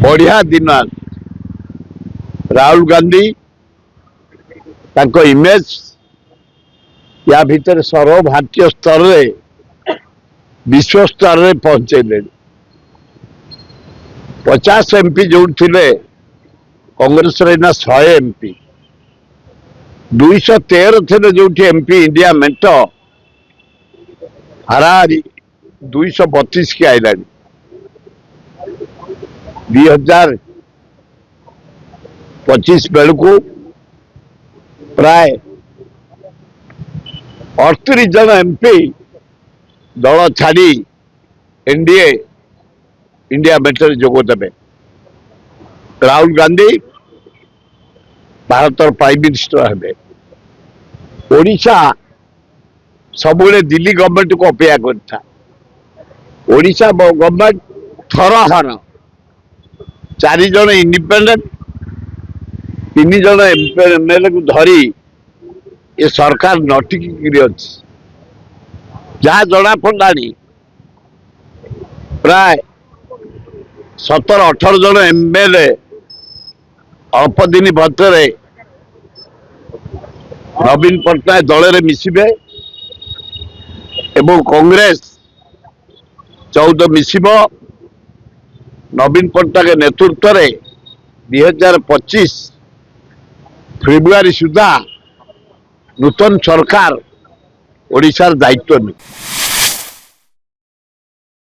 बढ़िया दिन राहुल गांधी इमेज या भितर सर्वभारतीय स्तर में विश्व स्तर में पहुंचे 50 एमपी जो थे कांग्रेस 100 एमपी 213 थे जो एमपी इंडिया मेट हाराहारी 232 की आईला 2025 बेलू प्राय 38 जन एमपी दल छाड़ी एनडीए इंडिया मेटर जोगदेवे राहुल गांधी भारत प्राइम मिनिस्टर हे ओडिशा सबुले दिल्ली गवर्नमेंट को अपेक्षा करता ओडिशा गवर्नमेंट थरहर 4 जन इंडिपेंडेंट 3 जन एमएलए को धरी ये सरकार नटिकी अच्छी जहाँ जना पड़ानी प्राय 17-18 जन एमएलए अल्प दिन भर नवीन पट्टनायक दल में मिसिबे एवं कांग्रेस 14 मिसिब नवीन पट्टनायक नेतृत्व में 2025 फेब्रुआरी सुधा नूतन सरकार ओडिशार दायित्व नहीं।